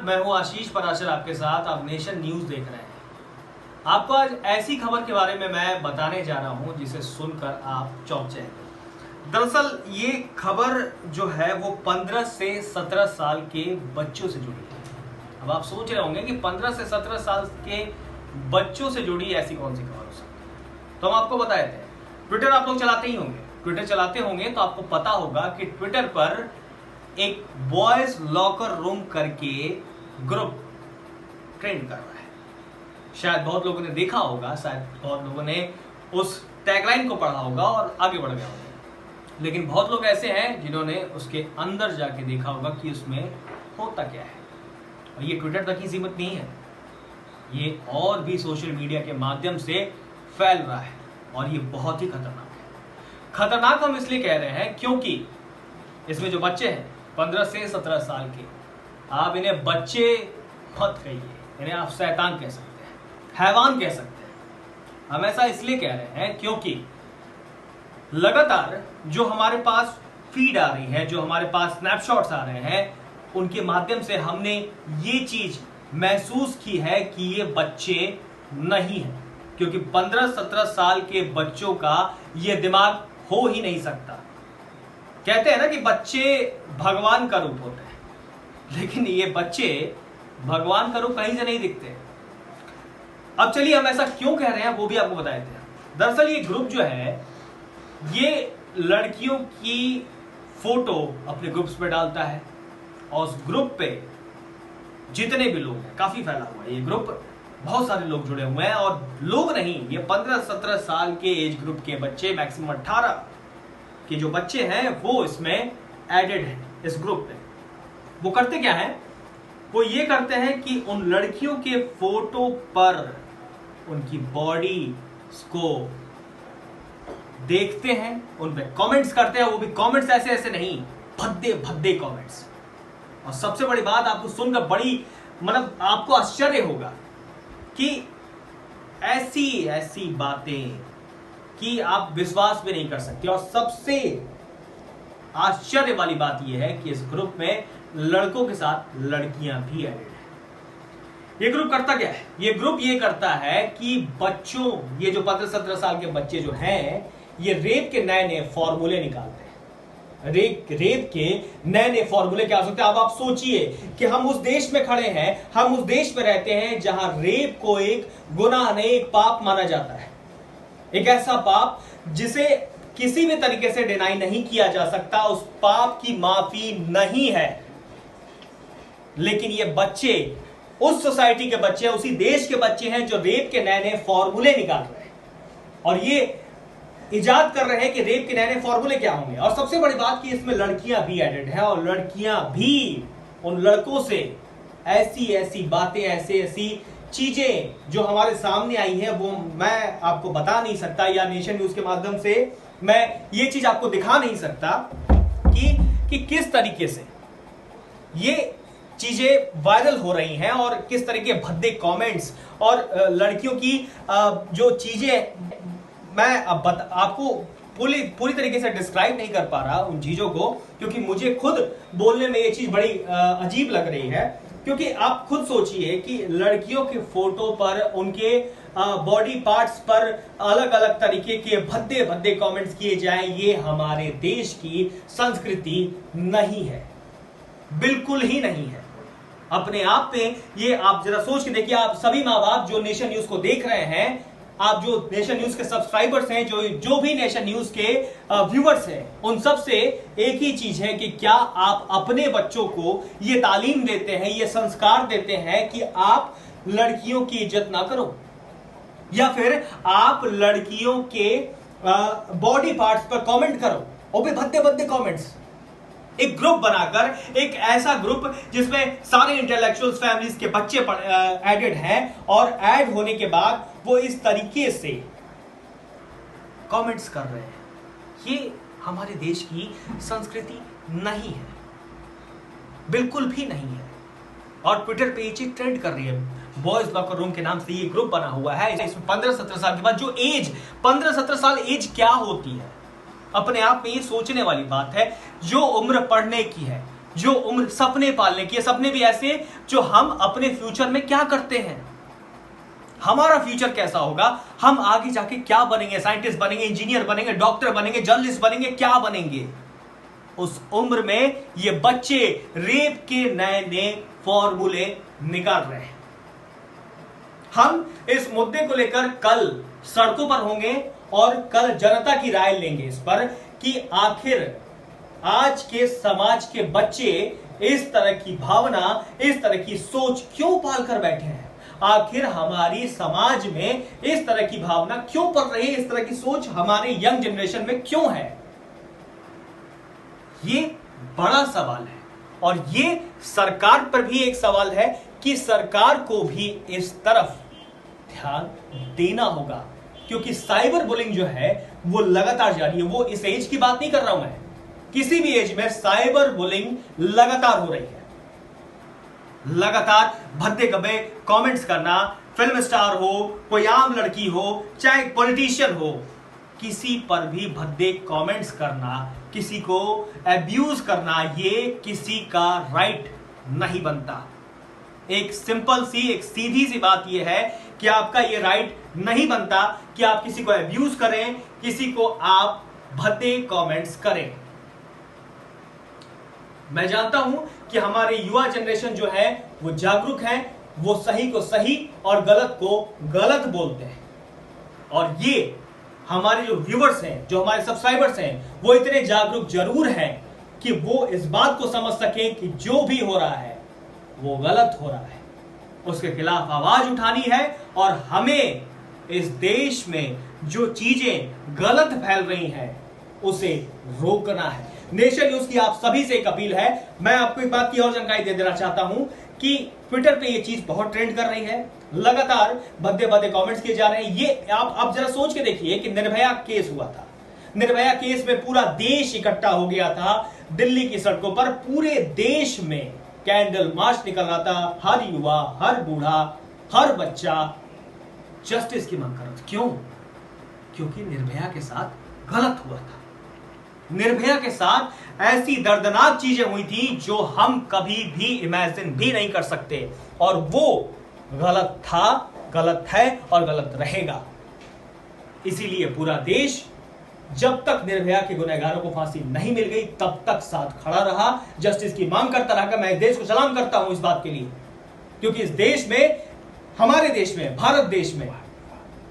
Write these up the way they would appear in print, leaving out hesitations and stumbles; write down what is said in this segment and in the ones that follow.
मैं हूं आशीष पराशर आपके साथ। आप नेशन न्यूज देख रहे हैं। आपको आज ऐसी खबर के बारे में मैं बताने जा रहा हूं जिसे सुनकर आप चौंक जाएंगे। दरअसल ये खबर जो है वो 15 से 17 साल के बच्चों से जुड़ी है। अब आप सोच रहे होंगे कि 15 से 17 साल के बच्चों से जुड़ी ऐसी कौन सी खबर हो सकती है। तो हम आपको बता देते हैं। ट्विटर आप लोग चलाते ही होंगे, ट्विटर चलाते होंगे तो आपको पता होगा कि ट्विटर पर एक बॉयज लॉकर रूम करके ग्रुप ट्रेंड कर रहा है। शायद बहुत लोगों ने देखा होगा, शायद बहुत लोगों ने उस टैगलाइन को पढ़ा होगा और आगे बढ़ गया होगा। लेकिन बहुत लोग ऐसे हैं जिन्होंने उसके अंदर जाके देखा होगा कि उसमें होता क्या है। और ये ट्विटर तक ही सीमित नहीं है, ये और भी सोशल मीडिया के माध्यम से फैल रहा है और ये बहुत ही खतरनाक है। खतरनाक हम इसलिए कह रहे हैं क्योंकि इसमें जो बच्चे हैं 15 से 17 साल के, आप इन्हें बच्चे मत कहिए, इन्हें आप शैतान कह सकते हैं, हैवान कह सकते हैं। हम ऐसा इसलिए कह रहे हैं क्योंकि लगातार जो हमारे पास फीड आ रही है, जो हमारे पास स्नैपशॉट्स आ रहे हैं, उनके माध्यम से हमने ये चीज महसूस की है कि ये बच्चे नहीं हैं। क्योंकि 15-17 साल के बच्चों का ये दिमाग हो ही नहीं सकता। कहते हैं ना कि बच्चे भगवान का रूप होते हैं, लेकिन ये बच्चे भगवान का रूप कहीं से नहीं दिखते। अब चलिए हम ऐसा क्यों कह रहे हैं वो भी आपको बता देते हैं। दरअसल ये ग्रुप जो है ये लड़कियों की फोटो अपने ग्रुप्स पे डालता है और उस ग्रुप पे जितने भी लोग हैं, काफी फैला हुआ है ये ग्रुप, बहुत सारे लोग जुड़े हुए हैं। और लोग नहीं, ये 15-17 साल के एज ग्रुप के बच्चे, मैक्सिमम 18 के जो बच्चे हैं वो इसमें एडेड हैं इस ग्रुप पे। वो करते क्या है, वो ये करते हैं कि उन लड़कियों के फोटो पर उनकी बॉडी को देखते हैं, उन पे कमेंट्स करते हैं। वो भी कमेंट्स ऐसे ऐसे नहीं, भद्दे भद्दे कमेंट्स। और सबसे बड़ी बात आपको सुनकर बड़ी मतलब आपको आश्चर्य होगा कि ऐसी ऐसी बातें कि आप विश्वास भी नहीं कर सकते। और सबसे आश्चर्य वाली बात यह है कि इस ग्रुप में लड़कों के साथ लड़कियां भी एडेड हैं। ये ग्रुप करता क्या है, ये ग्रुप ये करता है कि बच्चों, ये जो 15-17 साल के बच्चे जो हैं, ये रेप के नए नए फॉर्मूले निकालते हैं। रेप के नए नए फॉर्मूले क्या हो सकते हैं। अब आप सोचिए कि हम उस देश में खड़े हैं, हम उस देश में रहते हैं जहां रेप को एक गुनाह नहीं, एक पाप माना जाता है। एक ऐसा पाप जिसे किसी भी तरीके से डिनाई नहीं किया जा सकता, उस पाप की माफी नहीं है। लेकिन ये बच्चे उस सोसाइटी के बच्चे, उसी देश के बच्चे हैं जो रेप के नए नए फॉर्मूले निकाल रहे हैं और ये इजाद कर रहे हैं कि रेप के नए नए फॉर्मूले क्या होंगे। और सबसे बड़ी बात कि इसमें लड़कियां भी एडेड है और लड़कियां भी उन लड़कों से ऐसी ऐसी बातें, ऐसी ऐसी चीजें जो हमारे सामने आई हैं वो मैं आपको बता नहीं सकता, या नेशन न्यूज के माध्यम से मैं ये चीज आपको दिखा नहीं सकता कि किस तरीके से ये चीजें वायरल हो रही हैं और किस तरह के भद्दे कमेंट्स और लड़कियों की जो चीजें, मैं अब आपको पूरी तरीके से डिस्क्राइब नहीं कर पा रहा उन चीजों को, क्योंकि मुझे खुद बोलने में ये चीज बड़ी अजीब लग रही है। क्योंकि आप खुद सोचिए कि लड़कियों के फोटो पर, उनके बॉडी पार्ट्स पर अलग अलग तरीके के भद्दे भद्दे कमेंट्स किए जाएं, ये हमारे देश की संस्कृति नहीं है, बिल्कुल ही नहीं है। अपने आप में ये आप जरा सोच के देखिए। आप सभी माँ बाप जो नेशन न्यूज को देख रहे हैं, आप जो नेशन न्यूज के सब्सक्राइबर्स हैं, जो भी नेशन न्यूज के व्यूअर्स हैं, उन सब से एक ही चीज है कि क्या आप अपने बच्चों को ये तालीम देते हैं, ये संस्कार देते हैं कि आप लड़कियों की इज्जत ना करो, या फिर आप लड़कियों के बॉडी पार्ट्स पर कमेंट करो, वो भी भद्दे भद्दे कमेंट्स। एक ग्रुप बनाकर, एक ऐसा ग्रुप जिसमें सारे इंटेलेक्चुअल्स फैमिलीज के बच्चे एडेड हैं और ऐड होने के बाद वो इस तरीके से कमेंट्स कर रहे हैं, ये हमारे देश की संस्कृति नहीं है, बिल्कुल भी नहीं है। और ट्विटर पे ये चीज ट्रेंड कर रही है। बॉयज लॉकर रूम के नाम से ये ग्रुप बना हुआ है। इसमें 15-17 साल के बाद जो एज, 15-17 साल एज क्या होती है, अपने आप में ये सोचने वाली बात है। जो उम्र पढ़ने की है, जो उम्र सपने पालने की है, सपने भी ऐसे जो हम अपने फ्यूचर में क्या करते हैं, हमारा फ्यूचर कैसा होगा, हम आगे जाके क्या बनेंगे, साइंटिस्ट बनेंगे, इंजीनियर बनेंगे, डॉक्टर बनेंगे, जर्नलिस्ट बनेंगे, क्या बनेंगे। उस उम्र में ये बच्चे रेप के नए नए फॉर्मूले निकाल रहे हैं। हम इस मुद्दे को लेकर कल सड़कों पर होंगे और कल जनता की राय लेंगे इस पर कि आखिर आज के समाज के बच्चे इस तरह की भावना, इस तरह की सोच क्यों पाल कर बैठे हैं। आखिर हमारी समाज में इस तरह की भावना क्यों पल रही है, इस तरह की सोच हमारे यंग जनरेशन में क्यों है। ये बड़ा सवाल है और ये सरकार पर भी एक सवाल है कि सरकार को भी इस तरफ ध्यान देना होगा, क्योंकि साइबर बुलिंग जो है वो लगातार जारी है। वो इस एज की बात नहीं कर रहा हूं मैं, किसी भी एज में साइबर बुलिंग लगातार हो रही है। लगातार भद्दे गब्बे कमेंट्स करना, फिल्म स्टार हो, कोई आम लड़की हो, चाहे पॉलिटिशियन हो, किसी पर भी भद्दे कमेंट्स करना, किसी को अब्यूज करना, ये किसी का राइट नहीं बनता। एक सिंपल सी, एक सीधी सी बात यह है कि आपका ये राइट नहीं बनता कि आप किसी को अब्यूज करें, किसी को आप भद्दे कमेंट्स करें। मैं जानता हूं कि हमारे युवा जनरेशन जो है वो जागरूक है, वो सही को सही और गलत को गलत बोलते हैं। और ये हमारे जो व्यूअर्स हैं, जो हमारे सब्सक्राइबर्स हैं, वो इतने जागरूक जरूर हैं कि वो इस बात को समझ सकें कि जो भी हो रहा है वो गलत हो रहा है, उसके खिलाफ आवाज उठानी है और हमें इस देश में जो चीजें गलत फैल रही हैं उसे रोकना है। नेशन न्यूज की आप सभी से एक अपील है। मैं आपको एक बात की और जानकारी दे देना चाहता हूं कि ट्विटर पे ये चीज बहुत ट्रेंड कर रही है, लगातार भद्दे भद्दे कमेंट्स किए जा रहे हैं। ये आप जरा सोच के देखिए कि निर्भया केस हुआ था, निर्भया केस में पूरा देश इकट्ठा हो गया था दिल्ली की सड़कों पर, पूरे देश में कैंडल मार्च निकल रहा था, हर युवा, हर बूढ़ा, हर बच्चा जस्टिस की मांग कर रहा था। क्यों? क्योंकि निर्भया के साथ गलत हुआ था। निर्भया के साथ ऐसी दर्दनाक चीजें हुई थी जो हम कभी भी इमेजिन भी नहीं कर सकते, और वो गलत था, गलत है और गलत रहेगा। इसीलिए पूरा देश जब तक निर्भया के गुनहगारों को फांसी नहीं मिल गई तब तक साथ खड़ा रहा, जस्टिस की मांग करता रहा। मैं इस देश को सलाम करता हूं इस बात के लिए, क्योंकि इस देश में, हमारे देश में, भारत देश में,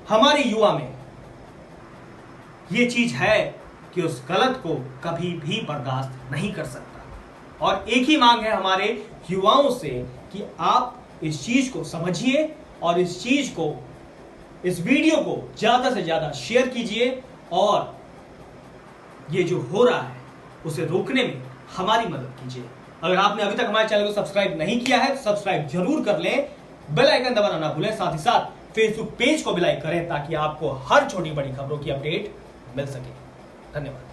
हमारे युवा में यह चीज है कि उस गलत को कभी भी बर्दाश्त नहीं कर सकता। और एक ही मांग है हमारे युवाओं से कि आप इस चीज को समझिए और इस चीज को, इस वीडियो को ज्यादा से ज्यादा शेयर कीजिए और ये जो हो रहा है उसे रोकने में हमारी मदद कीजिए। अगर आपने अभी तक हमारे चैनल को सब्सक्राइब नहीं किया है तो सब्सक्राइब जरूर कर लें, बेल आइकन दबाना ना भूलें, साथ ही साथ फेसबुक पेज को भी लाइक करें ताकि आपको हर छोटी बड़ी खबरों की अपडेट मिल सके। धन्यवाद।